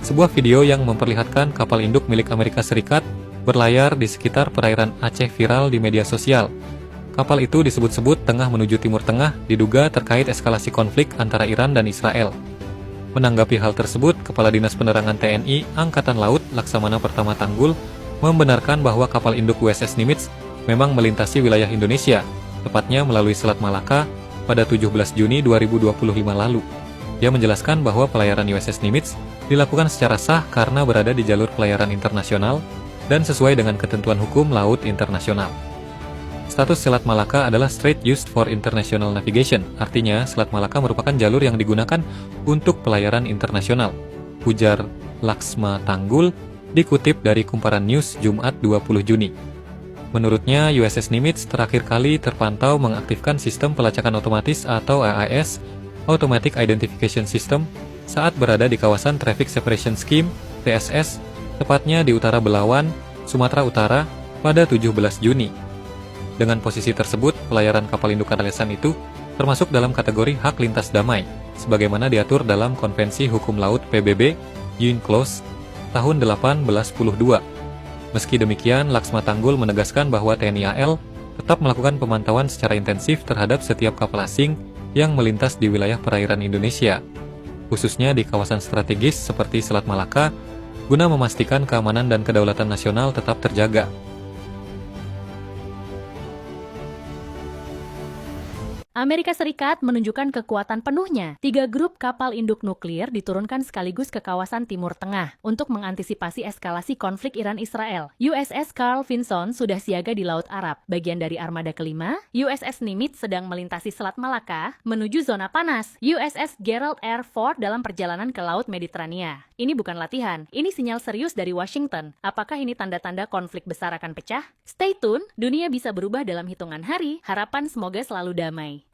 Sebuah video yang memperlihatkan kapal induk milik Amerika Serikat berlayar di sekitar perairan Aceh viral di media sosial. Kapal itu disebut-sebut tengah menuju Timur Tengah, diduga terkait eskalasi konflik antara Iran dan Israel. Menanggapi hal tersebut, Kepala Dinas Penerangan TNI Angkatan Laut Laksamana Pertama Tanggul membenarkan bahwa kapal induk USS Nimitz memang melintasi wilayah Indonesia, tepatnya melalui Selat Malaka pada 17 Juni 2025 lalu. Dia menjelaskan bahwa pelayaran USS Nimitz dilakukan secara sah karena berada di jalur pelayaran internasional dan sesuai dengan ketentuan hukum laut internasional. Status Selat Malaka adalah Strait Used for International Navigation, artinya Selat Malaka merupakan jalur yang digunakan untuk pelayaran internasional, ujar Laksma Tanggul, dikutip dari Kumparan News Jumat 20 Juni. Menurutnya, USS Nimitz terakhir kali terpantau mengaktifkan sistem pelacakan otomatis atau AIS, Automatic Identification System, saat berada di kawasan Traffic Separation Scheme, TSS, tepatnya di utara Belawan, Sumatera Utara, pada 17 Juni. Dengan posisi tersebut, pelayaran kapal induk Kalesan itu termasuk dalam kategori hak lintas damai, sebagaimana diatur dalam Konvensi Hukum Laut PBB, UNCLOS, tahun 1812. Meski demikian, Laksma Tanggul menegaskan bahwa TNI AL tetap melakukan pemantauan secara intensif terhadap setiap kapal asing yang melintas di wilayah perairan Indonesia, khususnya di kawasan strategis seperti Selat Malaka, guna memastikan keamanan dan kedaulatan nasional tetap terjaga. Amerika Serikat menunjukkan kekuatan penuhnya. 3 grup kapal induk nuklir diturunkan sekaligus ke kawasan Timur Tengah untuk mengantisipasi eskalasi konflik Iran-Israel. USS Carl Vinson sudah siaga di Laut Arab. Bagian dari armada kelima, USS Nimitz sedang melintasi Selat Malaka menuju zona panas. USS Gerald R. Ford dalam perjalanan ke Laut Mediterania. Ini bukan latihan, ini sinyal serius dari Washington. Apakah ini tanda-tanda konflik besar akan pecah? Stay tune, dunia bisa berubah dalam hitungan hari. Harapan semoga selalu damai.